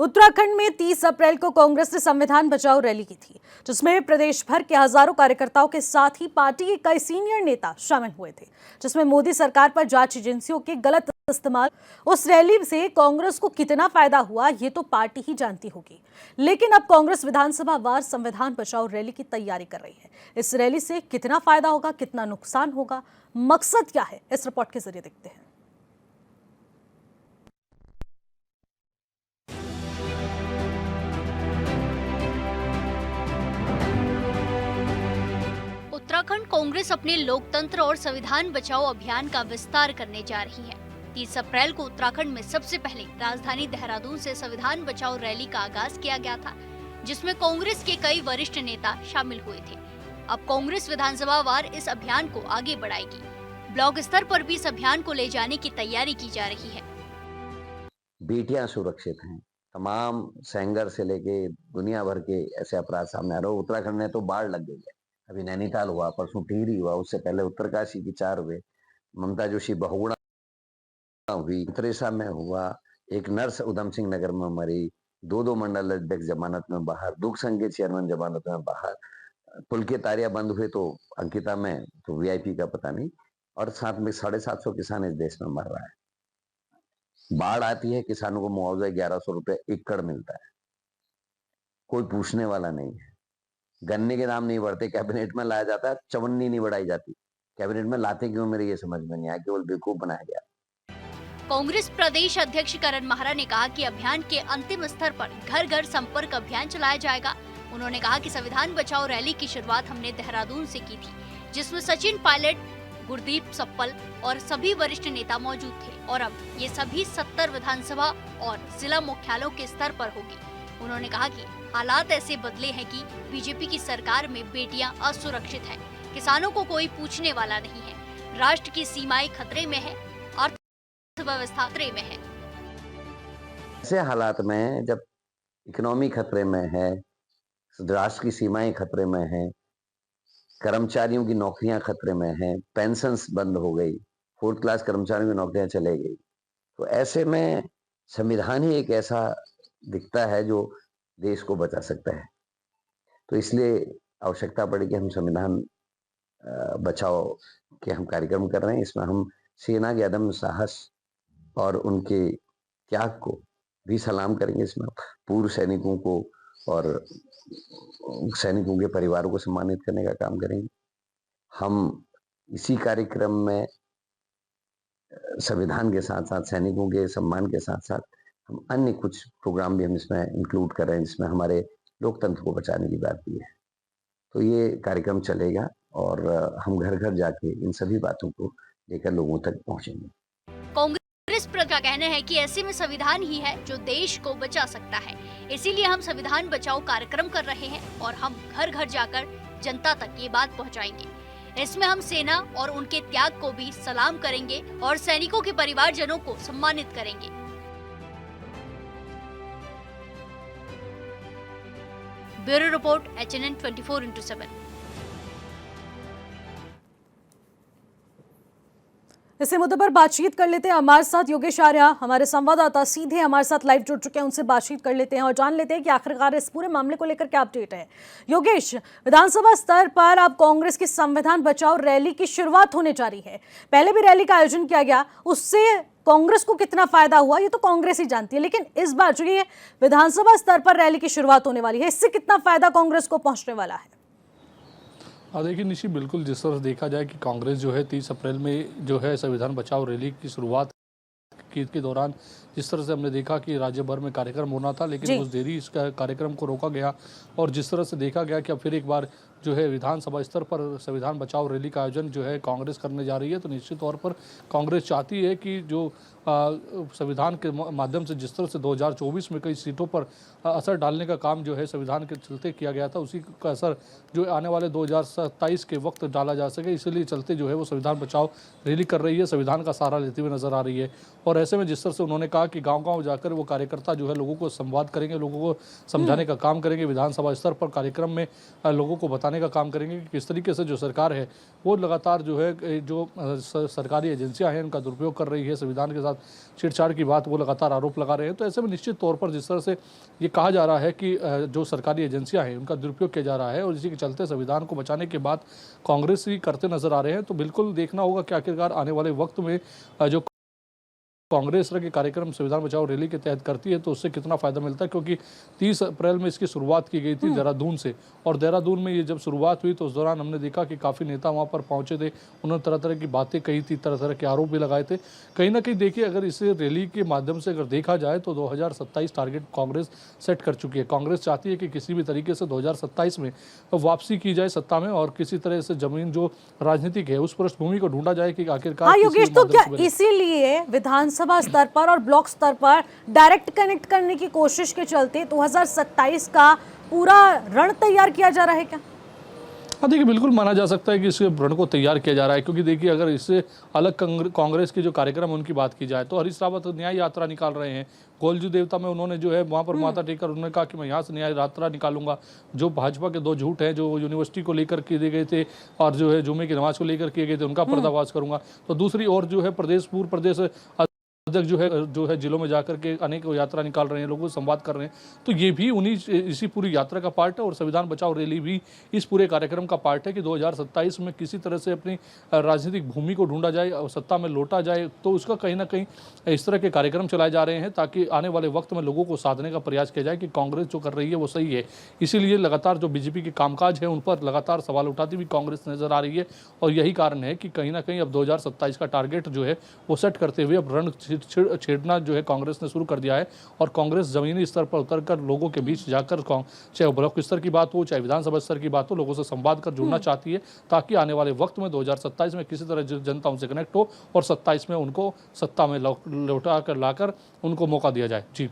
उत्तराखंड में 30 अप्रैल को कांग्रेस ने संविधान बचाओ रैली की थी, जिसमें प्रदेश भर के हजारों कार्यकर्ताओं के साथ ही पार्टी के कई सीनियर नेता शामिल हुए थे, जिसमें मोदी सरकार पर जांच एजेंसियों के गलत इस्तेमाल। उस रैली से कांग्रेस को कितना फायदा हुआ ये तो पार्टी ही जानती होगी, लेकिन अब कांग्रेस विधानसभा वार संविधान बचाओ रैली की तैयारी कर रही है। इस रैली से कितना फायदा होगा, कितना नुकसान होगा, मकसद क्या है, इस रिपोर्ट के जरिए देखते हैं। उत्तराखंड कांग्रेस अपने लोकतंत्र और संविधान बचाओ अभियान का विस्तार करने जा रही है। 30 अप्रैल को उत्तराखंड में सबसे पहले राजधानी देहरादून से संविधान बचाओ रैली का आगाज किया गया था, जिसमें कांग्रेस के कई वरिष्ठ नेता शामिल हुए थे। अब कांग्रेस विधानसभा वार इस अभियान को आगे बढ़ाएगी। ब्लॉक स्तर पर भी इस अभियान को ले जाने की तैयारी की जा रही है। बेटियां सुरक्षित हैं। तमाम सेंगर से लेके दुनिया भर के ऐसे अपराध सामने आ रहे। उत्तराखंड में तो बाढ़ लग गई है। अभी नैनीताल हुआ, परसों टिहरी हुआ, उससे पहले उत्तरकाशी की 4 हुए, ममता जोशी बहुगुणा हुई, त्रेसा में हुआ, एक नर्स उधम सिंह नगर में मरी, 2 मंडल अध्यक्ष जमानत में बाहर, दुख संघ के चेयरमैन जमानत में बाहर, पुल के तारिया बंद हुए तो अंकिता में तो वीआईपी का पता नहीं, और साथ में 750 किसान इस देश में मर रहा है। बाढ़ आती है, किसानों को मुआवजा 1100 रुपए एकड़ मिलता है, कोई पूछने वाला नहीं है। गन्ने के दाम नहीं बढ़ते, कैबिनेट में लाया जाता है, चवन्नी नहीं बढ़ाई जाती। कैबिनेट में लाते क्यों, मेरे ये समझ में नहीं आया, केवल बेवकूफ बनाया गया। कांग्रेस प्रदेश अध्यक्ष करण माहरा ने कहा कि अभियान के अंतिम स्तर पर घर घर संपर्क अभियान चलाया जाएगा। उन्होंने कहा कि संविधान बचाओ रैली की शुरुआत हमने देहरादून से की थी, जिसमें सचिन पायलट, गुरदीप सप्पल और सभी वरिष्ठ नेता मौजूद थे, और अब ये सभी 70 विधानसभा और जिला मुख्यालयों के स्तर पर होगी। उन्होंने कहा कि हालात ऐसे बदले हैं कि बीजेपी की सरकार में बेटियां असुरक्षित हैं, किसानों को कोई पूछने वाला नहीं है, राष्ट्र की सीमाएं खतरे में है, अर्थव्यवस्था खतरे में है। ऐसे हालात में जब इकोनॉमी खतरे में है, राष्ट्र की सीमाएं खतरे में है, कर्मचारियों की नौकरियां खतरे में हैं, पेंशन्स बंद हो गई, 4th क्लास कर्मचारियों की नौकरियां चले गई, तो ऐसे में संविधान ही एक ऐसा दिखता है जो देश को बचा सकता है। तो इसलिए आवश्यकता पड़ी कि हम संविधान बचाओ के हम कार्यक्रम कर रहे हैं। इसमें हम सेना के अदम्य साहस और उनके त्याग को भी सलाम करेंगे। इसमें पूर्व सैनिकों को और सैनिकों के परिवारों को सम्मानित करने का काम करेंगे। हम इसी कार्यक्रम में संविधान के साथ साथ सैनिकों के सम्मान के साथ साथ हम अन्य कुछ प्रोग्राम भी हम इसमें इंक्लूड कर रहे हैं, जिसमें हमारे लोकतंत्र को बचाने की बात भी है। तो ये कार्यक्रम चलेगा और हम घर घर जाके इन सभी बातों को लेकर लोगों तक पहुंचेंगे। कांग्रेस का कहना है कि ऐसे में संविधान ही है जो देश को बचा सकता है, इसीलिए हम संविधान बचाओ कार्यक्रम कर रहे हैं और हम घर घर जाकर जनता तक ये बात पहुंचाएंगे। इसमें हम सेना और उनके त्याग को भी सलाम करेंगे और सैनिकों के परिवारजनों को सम्मानित करेंगे। Bureau report, HNN 24/7। इसी मुद्दे पर बातचीत कर लेते हैं। हमारे साथ योगेश आर्या, हमारे संवाददाता, सीधे हमारे साथ लाइव जुड़ चुके हैं। उनसे बातचीत कर लेते हैं और जान लेते हैं कि आखिरकार इस पूरे मामले को लेकर क्या अपडेट है। योगेश, विधानसभा स्तर पर अब कांग्रेस की संविधान बचाओ रैली की शुरुआत होने जा रही है। पहले भी रैली का आयोजन किया गया, उससे कांग्रेस को कितना फायदा हुआ ये तो कांग्रेस ही जानती है, लेकिन इस बार जो ये विधानसभा स्तर पर रैली की शुरुआत होने वाली है, इससे कितना फायदा कांग्रेस को पहुंचने वाला है? हाँ देखिए निशी, बिल्कुल जिस तरह से देखा जाए कि कांग्रेस जो है 30 अप्रैल में जो है संविधान बचाओ रैली की शुरुआत के दौरान जिस तरह से हमने देखा कि राज्य भर में कार्यक्रम होना था, लेकिन उस देरी इस कार्यक्रम को रोका गया, और जिस तरह से देखा गया कि अब फिर एक बार जो है विधानसभा स्तर पर संविधान बचाओ रैली का आयोजन जो है कांग्रेस करने जा रही है, तो निश्चित तौर पर कांग्रेस चाहती है कि जो संविधान के माध्यम से जिस तरह से 2024 में कई सीटों पर असर डालने का काम जो है संविधान के चलते किया गया था, उसी का असर जो आने वाले 2027 के वक्त डाला जा सके, इसलिए चलते जो है वो संविधान बचाओ रैली कर रही है, संविधान का सहारा लेते हुए नजर आ रही है। और ऐसे में जिस तरह से उन्होंने कहा कहा कि गांव-गांव जाकर वो कार्यकर्ता जो है लोगों को संवाद करेंगे, लोगों को समझाने का काम करेंगे, विधानसभा स्तर पर कार्यक्रम में लोगों को बताने का काम करेंगे कि किस तरीके से जो सरकार है वो लगातार जो है जो सरकारी एजेंसियां हैं उनका दुरुपयोग कर रही है, संविधान के साथ छेड़छाड़ की बात वो लगातार आरोप लगा रहे हैं। तो ऐसे में निश्चित तौर पर जिस तरह से ये कहा जा रहा है कि जो सरकारी एजेंसियां हैं उनका दुरुपयोग किया जा रहा है और इसी के चलते संविधान को बचाने के बाद कांग्रेस ही करते नजर आ रहे हैं, तो बिल्कुल देखना होगा कि आखिरकार आने वाले वक्त में जो कांग्रेस के कार्यक्रम संविधान बचाओ रैली के तहत करती है तो उससे कितना फायदा मिलता है, क्योंकि 30 अप्रैल में इसकी शुरुआत की गई थी देहरादून से, और देहरादून में ये जब शुरुआत हुई तो उस दौरान हमने देखा कि काफ़ी नेता वहाँ पर पहुंचे थे, उन्होंने तरह तरह की बातें कही थी, तरह तरह के आरोप भी लगाए थे। कहीं ना कहीं देखिए, अगर इसे रैली के माध्यम से अगर देखा जाए तो 2027 टारगेट कांग्रेस सेट कर चुकी है। कांग्रेस चाहती है कि किसी भी तरीके से 2027 में वापसी की जाए सत्ता में और किसी तरह से जमीन जो राजनीतिक है उस पृष्ठभूमि को ढूंढा जाए कि आखिरकार हाँ किसी योगेश, भी तो माध्यम क्या से बने। इसीलिए विधानसभा स्तर पर और ब्लॉक स्तर पर डायरेक्ट कनेक्ट करने की कोशिश के चलते 2027 का पूरा रण तैयार किया जा रहा है क्या? हाँ देखिए, बिल्कुल माना जा सकता है कि इस रण को तैयार किया जा रहा है, क्योंकि देखिए अगर इससे अलग कांग्रेस के जो कार्यक्रम उनकी बात की जाए तो हरीश रावत न्याय यात्रा निकाल रहे हैं। गोलजू देवता में उन्होंने जो है वहाँ पर माथा टेकर उन्होंने कहा कि मैं यहाँ से न्याय यात्रा निकालूंगा। जो भाजपा के 2 झूठ हैं जो यूनिवर्सिटी को लेकर किए गए थे और जो है जुमे की नमाज को लेकर किए गए थे उनका पर्दाफाश करूंगा। तो दूसरी ओर जो है पूर्व प्रदेश अध्यक्ष जो है जिलों में जाकर के अनेक यात्रा निकाल रहे हैं, लोगों से संवाद कर रहे हैं। तो ये भी इसी पूरी यात्रा का पार्ट है और संविधान बचाओ रैली भी इस पूरे कार्यक्रम का पार्ट है कि 2027 में किसी तरह से अपनी राजनीतिक भूमि को ढूंढा जाए और सत्ता में लौटा जाए। तो उसका कहीं ना कहीं इस तरह के कार्यक्रम चलाए जा रहे हैं ताकि आने वाले वक्त में लोगों को साधने का प्रयास किया जाए कि कांग्रेस जो कर रही है वो सही है। इसीलिए लगातार जो बीजेपी के कामकाज है उन पर लगातार सवाल उठाती हुई कांग्रेस नजर आ रही है और यही कारण है कि कहीं ना कहीं अब 2027 का टारगेट जो है वो सेट करते हुए अब रण छेड़ना जो है कांग्रेस ने शुरू कर दिया है। और कांग्रेस जमीनी स्तर पर उतरकर लोगों के बीच जाकर चाहे ब्लॉक स्तर की बात हो चाहे विधानसभा स्तर की बात हो, लोगों से संवाद कर जुड़ना चाहती है ताकि आने वाले वक्त में 2027 में किसी तरह जनता उनसे कनेक्ट हो और 27 में उनको सत्ता में लौटा कर लाकर उनको मौका दिया जाए। जी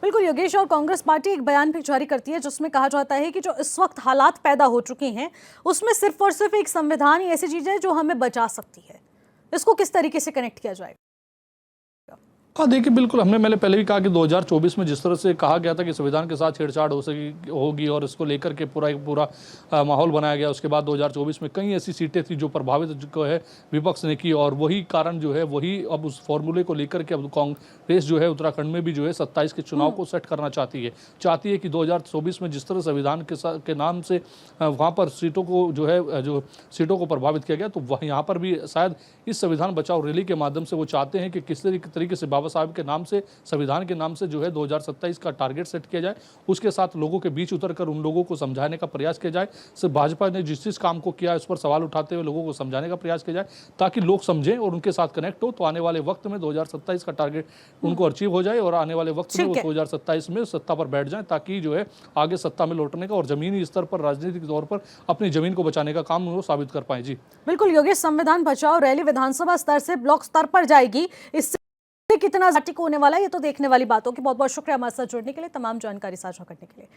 बिल्कुल योगेश, और कांग्रेस पार्टी एक बयान भी जारी करती है जिसमें कहा जाता है कि जो इस वक्त हालात पैदा हो चुके हैं उसमें सिर्फ और सिर्फ एक संविधान ही ऐसी चीज है जो हमें बचा सकती है। इसको किस तरीके से कनेक्ट किया जाएगा? हाँ देखिए, बिल्कुल हमने पहले भी कहा कि 2024 में जिस तरह से कहा गया था कि संविधान के साथ छेड़छाड़ होगी और इसको लेकर के पूरा माहौल बनाया गया। उसके बाद 2024 में कई ऐसी सीटें थी जो प्रभावित जो है विपक्ष ने की और वही कारण जो है वही अब उस फॉर्मूले को लेकर के अब कांग्रेस जो है उत्तराखंड में भी जो है 27 के चुनाव को सेट करना चाहती है कि 2024 में जिस तरह संविधान के नाम से वहाँ पर सीटों को प्रभावित किया गया, तो वह यहाँ पर भी शायद इस संविधान बचाओ रैली के माध्यम से वो चाहते हैं कि किस तरीके से बाबा साहब के नाम से संविधान के नाम से जो है 2027 का टारगेट सेट किया जाए, उसके साथ लोगों के बीच उतरकर उन लोगों को समझाने का प्रयास किया जाए। सिर्फ भाजपा ने जिस काम को किया है उस पर सवाल उठाते हुए लोगों को समझाने का प्रयास किया जाए ताकि लोग समझें और उनके साथ कनेक्ट हो, तो आने वाले वक्त में 2027 का टारगेट उनको अचीव हो जाए और आने वाले वक्त में वो 2027 में सत्ता पर बैठ जाए ताकि जो है आगे सत्ता में लौटने का और जमीनी स्तर पर राजनीतिक तौर पर अपनी जमीन को बचाने का काम वो साबित कर पाए। जी बिल्कुल योगेश, संविधान बचाओ रैली विधानसभा स्तर से ब्लॉक स्तर पर जाएगी, इससे कितना टिक होने वाला है ये तो देखने वाली बात होगी। बहुत बहुत शुक्रिया हमारे साथ जुड़ने के लिए, तमाम जानकारी साझा करने के लिए।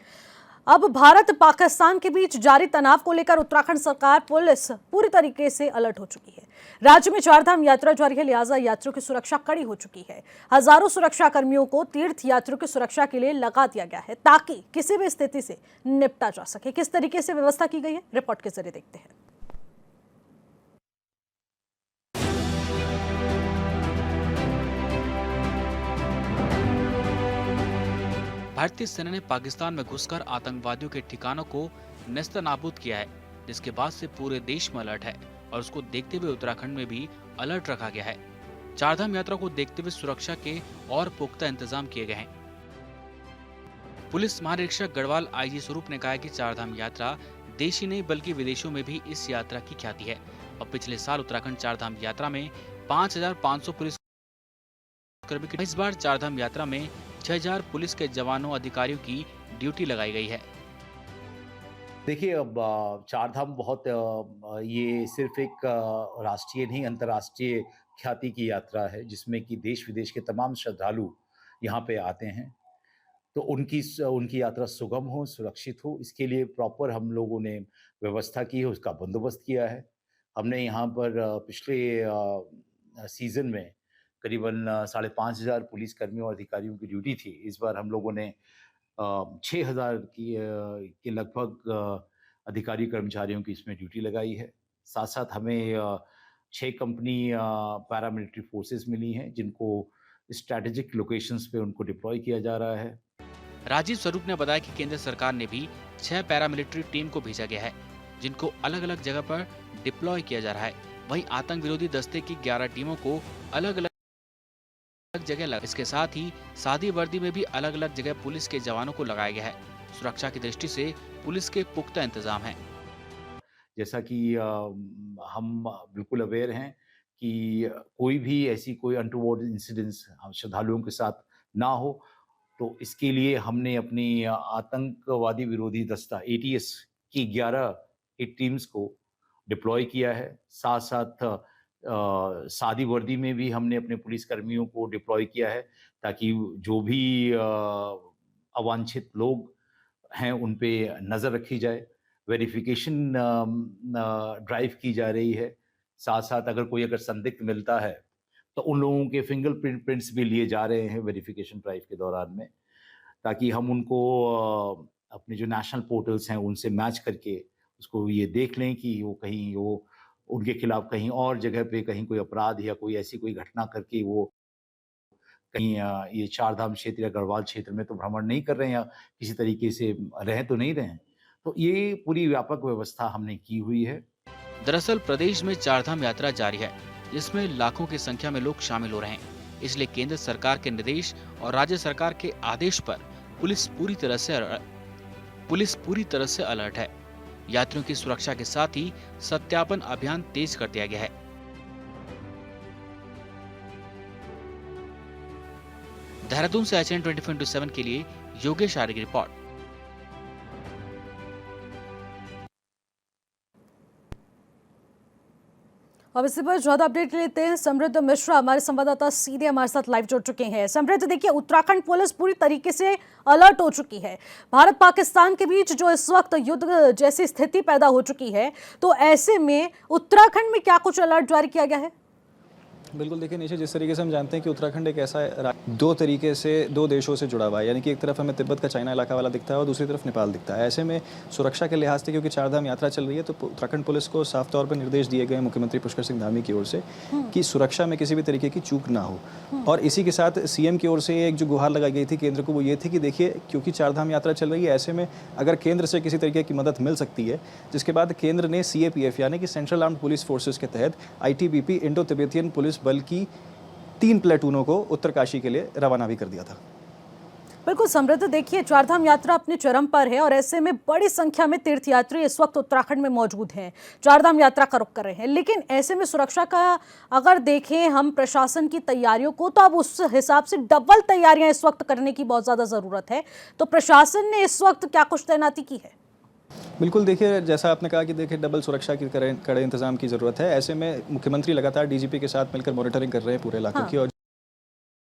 अब भारत पाकिस्तान के बीच जारी तनाव को लेकर उत्तराखंड सरकार पुलिस पूरी तरीके से अलर्ट हो चुकी है। राज्य में चारधाम यात्रा जारी है, लिहाजा यात्रियों की सुरक्षा कड़ी हो चुकी है। हजारों सुरक्षा कर्मियों को तीर्थ यात्रियों की सुरक्षा के लिए लगा दिया गया है ताकि किसी भी स्थिति से निपटा जा सके। किस तरीके से व्यवस्था की गई है, रिपोर्ट के जरिए देखते हैं। भारतीय सेना ने पाकिस्तान में घुसकर आतंकवादियों के ठिकानों को नेस्तनाबूद किया है, जिसके बाद से पूरे देश में अलर्ट है और उसको देखते हुए उत्तराखंड में भी अलर्ट रखा गया है। चारधाम यात्रा को देखते हुए सुरक्षा के और पुख्ता इंतजाम किए गए हैं। पुलिस महानिरीक्षक गढ़वाल आईजी स्वरूप ने कहा कि चारधाम यात्रा देश ही नहीं बल्कि विदेशों में भी इस यात्रा की ख्याति है और पिछले साल उत्तराखंड चारधाम यात्रा में 5,500 पुलिस कर्मी, इस बार चारधाम यात्रा में 6,000 पुलिस के जवानों अधिकारियों की ड्यूटी लगाई गई है। देखिए, अब चारधाम बहुत ये सिर्फ एक राष्ट्रीय नहीं अंतर्राष्ट्रीय ख्याति की यात्रा है जिसमें कि देश विदेश के तमाम श्रद्धालु यहाँ पे आते हैं। तो उनकी यात्रा सुगम हो, सुरक्षित हो, इसके लिए प्रॉपर हम लोगों ने व्यवस्था की है, उसका बंदोबस्त किया है। हमने यहाँ पर पिछले सीजन में करीबन 5,500 पुलिस कर्मियों और अधिकारियों की ड्यूटी थी। इस बार हम लोगों ने 6,000 के लगभग अधिकारी कर्मचारियों की इसमें ड्यूटी लगाई है। साथ-साथ हमें 6 कंपनी पैरामिलिट्री फोर्सेस मिली हैं, जिनको स्ट्रैटेजिक लोकेशंस पे उनको डिप्लॉय किया जा रहा है। राजीव स्वरूप ने बताया कि केंद्र सरकार ने भी 6 पैरामिलिट्री टीम को भेजा गया है, जिनको अलग अलग जगह पर डिप्लॉय किया जा रहा है। वहीं आतंक विरोधी दस्ते की 11 टीमों को अलग अलग जगह लगा। इसके साथ ही सादी वर्दी में भी अलग अलग जगह पुलिस के जवानों को लगाया गया है। सुरक्षा की दृष्टि से पुलिस के पुख्ता इंतजाम हैं। जैसा कि हम बिल्कुल अवेयर हैं कि कोई भी ऐसी कोई अनटूवर्ड इंसिडेंट्स हम श्रद्धालुओं के साथ ना हो, तो इसके लिए हमने अपनी आतंकवादी विरोधी दस्ता एटीएस की 11 की टीम्स को डिप्लॉय किया है। साथ-साथ सादी वर्दी में भी हमने अपने पुलिस कर्मियों को डिप्लॉय किया है, ताकि जो भी अवांछित लोग हैं, उन पे नज़र रखी जाए। वेरिफिकेशन ड्राइव की जा रही है। साथ-साथ अगर संदिग्ध मिलता है, तो उन लोगों के प्रिंट्स भी लिए जा रहे हैं वेरिफिकेशन ड्राइव के दौरान में, ताकि हम उनको अपने जो नेशनल पोर्टल्स हैं, उनसे मैच करके उसको ये देख लें कि वो उनके खिलाफ कहीं और जगह पे कहीं कोई अपराध या कोई ऐसी कोई घटना करके वो कहीं ये चारधाम क्षेत्र या गढ़वाल क्षेत्र में तो भ्रमण नहीं कर रहे हैं या किसी तरीके से रह तो नहीं रहे हैं। तो ये पूरी व्यापक व्यवस्था हमने की हुई है। दरअसल प्रदेश में चारधाम यात्रा जारी है, जिसमें लाखों की संख्या में लोग शामिल हो रहे हैं। इसलिए केंद्र सरकार के निर्देश और राज्य सरकार के आदेश पर पुलिस पूरी तरह से अलर्ट है। यात्रियों की सुरक्षा के साथ ही सत्यापन अभियान तेज कर दिया गया है। देहरादून से HN 24/7 के लिए योगेश आर्य की रिपोर्ट। अब इसी पर ज्यादा अपडेट लेते हैं। समृद्ध मिश्रा हमारे संवाददाता सीधे हमारे साथ लाइव जुड़ चुके हैं। समृद्ध, देखिए उत्तराखंड पुलिस पूरी तरीके से अलर्ट हो चुकी है। भारत पाकिस्तान के बीच जो इस वक्त युद्ध जैसी स्थिति पैदा हो चुकी है, तो ऐसे में उत्तराखंड में क्या कुछ अलर्ट जारी किया गया है? बिल्कुल, देखिए निशा, जिस तरीके से हम जानते हैं कि उत्तराखंड एक ऐसा दो तरीके से दो देशों से जुड़ा हुआ है, यानी कि एक तरफ हमें तिब्बत का चाइना इलाका वाला दिखता है और दूसरी तरफ नेपाल दिखता है। ऐसे में सुरक्षा के लिहाज से, क्योंकि चारधाम यात्रा चल रही है, तो उत्तराखंड पुलिस को साफ तौर पर निर्देश दिए गए मुख्यमंत्री पुष्कर सिंह धामी की ओर से कि सुरक्षा में किसी भी तरीके की चूक ना हो। और इसी के साथ सीएम की ओर से एक जो गुहार लगाई गई थी केंद्र को, वो ये थी कि देखिए, क्योंकि चारधाम यात्रा चल रही है, ऐसे में अगर केंद्र से किसी तरीके की मदद मिल सकती है, जिसके बाद केंद्र ने CAPF यानी कि सेंट्रल आर्म्ड पुलिस फोर्सेस के तहत ITBP इंडो तिब्बतियन पुलिस बल की 3 प्लेटूनों को उत्तरकाशी के लिए रवाना भी कर दिया था। बिल्कुल समृद्ध, देखिए चारधाम यात्रा अपने चरम पर है और ऐसे में बड़ी संख्या में तीर्थयात्री इस वक्त उत्तराखंड में मौजूद हैं, चारधाम यात्रा का रुख कर रहे हैं। लेकिन ऐसे में सुरक्षा का अगर देखें हम प्रशासन की तैयारियों को, तो अब उस हिसाब से डबल तैयारियां इस वक्त करने की बहुत ज़्यादा ज़रूरत है। तो प्रशासन ने इस वक्त क्या कुछ तैनाती की है? बिल्कुल, देखिए जैसा आपने कहा कि देखिए डबल सुरक्षा की कड़े इंतजाम की ज़रूरत है। ऐसे में मुख्यमंत्री लगातार DGP के साथ मिलकर मॉनिटरिंग कर रहे हैं पूरे इलाकों की, और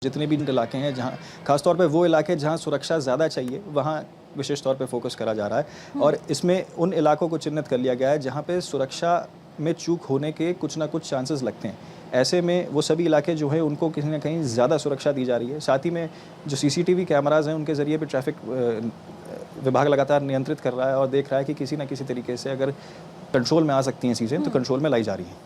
जितने भी इलाके हैं जहां खासतौर पे वो इलाके जहां सुरक्षा ज़्यादा चाहिए, वहां विशेष तौर पे फोकस करा जा रहा है। और इसमें उन इलाकों को चिन्हित कर लिया गया है जहां पे सुरक्षा में चूक होने के कुछ ना कुछ चांसेस लगते हैं। ऐसे में वो सभी इलाके जो है उनको कहीं ना कहीं ज़्यादा सुरक्षा दी जा रही है। साथ ही में जो CCTV कैमराज हैं, उनके ज़रिए भी ट्रैफिक विभाग लगातार नियंत्रित कर रहा है और देख रहा है कि किसी न किसी तरीके से अगर कंट्रोल में आ सकती हैं चीज़ें, तो कंट्रोल में लाई जा रही हैं।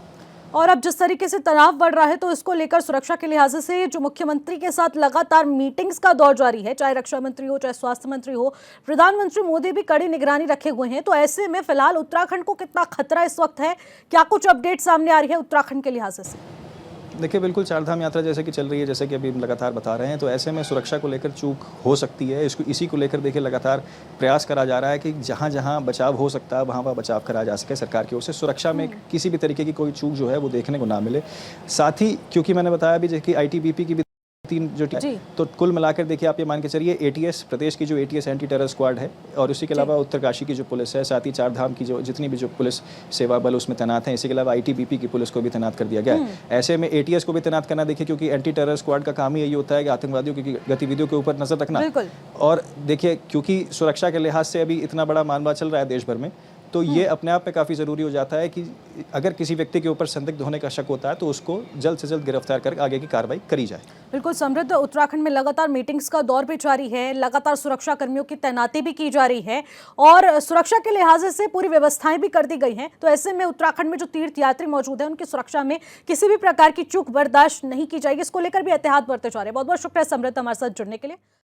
और अब जिस तरीके से तनाव बढ़ रहा है, तो इसको लेकर सुरक्षा के लिहाज से जो मुख्यमंत्री के साथ लगातार मीटिंग्स का दौर जारी है, चाहे रक्षा मंत्री हो, चाहे स्वास्थ्य मंत्री हो, प्रधानमंत्री मोदी भी कड़ी निगरानी रखे हुए हैं। तो ऐसे में फिलहाल उत्तराखंड को कितना खतरा इस वक्त है, क्या कुछ अपडेट सामने आ रही है उत्तराखंड के लिहाज से? देखिए बिल्कुल, चारधाम यात्रा जैसे कि चल रही है, जैसे कि अभी हम लगातार बता रहे हैं, तो ऐसे में सुरक्षा को लेकर चूक हो सकती है। इसी को लेकर देखिए लगातार प्रयास करा जा रहा है कि जहां जहां बचाव हो सकता है वहां बचाव करा जा सके सरकार की ओर से। सुरक्षा में किसी भी तरीके की कोई चूक जो है वो देखने को ना मिले। साथ ही क्योंकि मैंने बताया भी कि ITBP की भी 3 जो तो कुल मिलाकर देखिए आप ये मान के चलिए ATS, प्रदेश की जो ATS एंटी टेरर स्क्वाड है, और उसी के अलावा उत्तरकाशी की जो पुलिस है, साथ ही चारधाम की जो जितनी भी जो पुलिस सेवा बल उसमें तैनात हैं, इसी के अलावा ITBP की पुलिस को भी तैनात कर दिया गया है। ऐसे में ATS को भी तैनात करना, देखिए क्योंकि एंटी टेरर स्क्वाड का काम ही यही होता है कि आतंकवादियों की गतिविधियों के ऊपर नजर रखना। और देखिए क्योंकि सुरक्षा के लिहाज से अभी इतना बड़ा मामला चल रहा है देश भर में, तो तो ये अपने आप में काफ़ी ज़रूरी हो जाता है कि अगर किसी व्यक्ति के ऊपर संदिग्ध होने का शक होता है तो उसको जल्द से जल्द गिरफ्तार कर आगे की कार्रवाई करी जाए। बिल्कुल समृद्ध, उत्तराखंड में लगातार मीटिंग्स का दौर भी जारी है, लगातार सुरक्षा कर्मियों की तैनाती भी की जा रही है और सुरक्षा के लिहाज से पूरी व्यवस्थाएं भी कर दी गई हैं। तो ऐसे में उत्तराखंड में जो तीर्थ यात्री मौजूद हैं उनकी सुरक्षा में किसी भी प्रकार की चूक बर्दाश्त नहीं की जाएगी, इसको लेकर भी एहतियात बरते जा रहे हैं। बहुत बहुत शुक्रिया समृद्ध हमारे साथ जुड़ने के लिए।